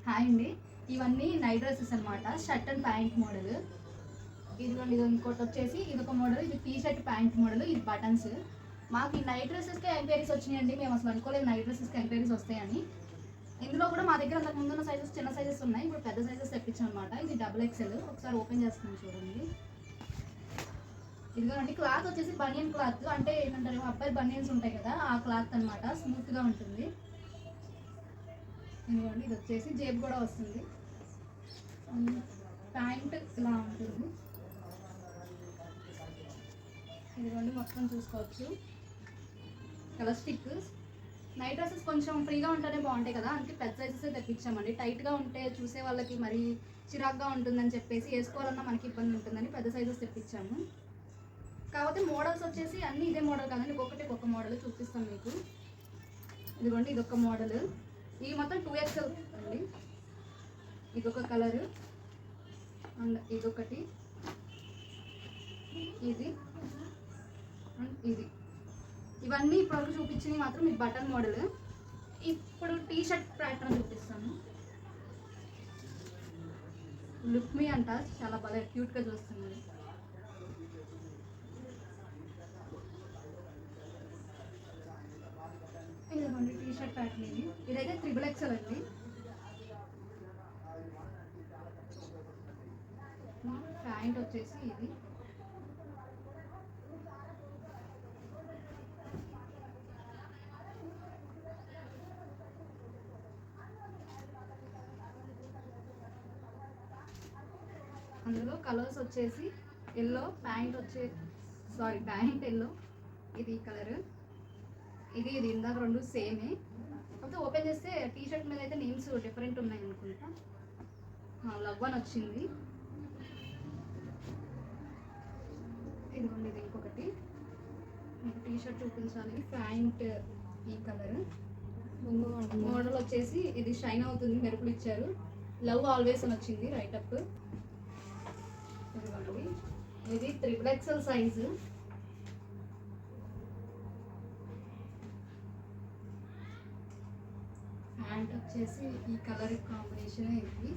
Hi అండి. ఇవన్నీ night dresses అనమాట. Shirt and pant model. ఇదిగోండి, ఇది ఇంకోటి వచ్చేసి ఇదొక మోడల్. ఇది టీ షర్ట్ ప్యాంట్ మోడల్. ఇది బటన్స్. మాకు ఈ నైట్ డ్రెస్సెస్కే ఎంక్వైరీస్ వచ్చినాయండి. మేము అసలు అనుకోలేదు నైట్ డ్రెస్సెస్కి ఎంక్వైరీస్ వస్తాయని. ఇందులో కూడా మా దగ్గర అంతకు ముందున్న సైజెస్ చిన్న సైజెస్ ఉన్నాయి. ఇప్పుడు పెద్ద సైజెస్ తెప్పించాం అనమాట. ఇది XXL. ఒకసారి ఓపెన్ చేస్తున్నాం చూడండి. ఇదిగోండి, క్లాత్ వచ్చేసి బనియన్ క్లాత్. అంటే ఏంటంటారు, అబ్బాయి బనియన్స్ ఉంటాయి కదా, ఆ క్లాత్ అనమాట. స్మూత్గా ఉంటుంది. ఇదిగోండి, ఇది వచ్చేసి జేబు కూడా వస్తుంది. ప్యాంట్ ఇలా ఉంటుంది. ఇదిగోండి, మొత్తం చూసుకోవచ్చు. Colour stick. నైట్ డ్రెస్సెస్ కొంచెం ఫ్రీగా ఉంటేనే బాగుంటాయి కదా, అందుకే పెద్ద సైజెస్ తెప్పించామండి. టైట్గా ఉంటే చూసే వాళ్ళకి మరీ చిరాగ్గా ఉంటుందని చెప్పేసి వేసుకోవాలన్నా మనకి ఇబ్బంది ఉంటుందని పెద్ద సైజెస్ తెప్పించాము. కాకపోతే మోడల్స్ వచ్చేసి అన్నీ ఇదే మోడల్ కాదండి, ఒక్కొక్క మోడల్ చూపిస్తాను మీకు. ఇదిగోండి, ఇదొక మోడల్. ఇవి మొత్తం 2XL అండి. ఇదొక కలరు అండ్ ఇదొకటి, ఇది అండ్ ఇది. ఇవన్నీ ఇప్పటివరకు చూపించినవి మాత్రం ఈ బటన్ మోడల్. ఇప్పుడు టీ షర్ట్ ప్యాటర్న్ చూపిస్తాను. లుక్ మీ అంట, చాలా బాగా క్యూట్గా చూస్తుంది. ఇదిగోండి టీ షర్ట్ ప్యాటర్న్. ఇదైతే XXL అండి. ప్యాంట్ వచ్చేసి ఇది. అందులో కలర్స్ వచ్చేసి ఎల్లో, ప్యాంట్ ఎల్లో, ఇది కలర్, ఇది ఇందాక రెండు సేమే. కాకపోతే ఓపెన్ చేస్తే టీ షర్ట్ మీద అయితే నేమ్స్ డిఫరెంట్ ఉన్నాయి అనుకుంటా. లవ్ అని వచ్చింది. ఇదిగోండి, ఇది ఇంకొకటి. టీ షర్ట్ చూపించాలి. ప్యాంట్ ఈ కలర్. మోడల్ వచ్చేసి ఇది షైన్ అవుతుంది, మెరుపులు ఇచ్చారు. లవ్ ఆల్వేస్ అని వచ్చింది, రైట్ అప్. ఇదిగోండి, ఇది XXL సైజు. ప్యాంట్ వచ్చేసి ఈ కలర్ కాంబినేషన్ ఇది.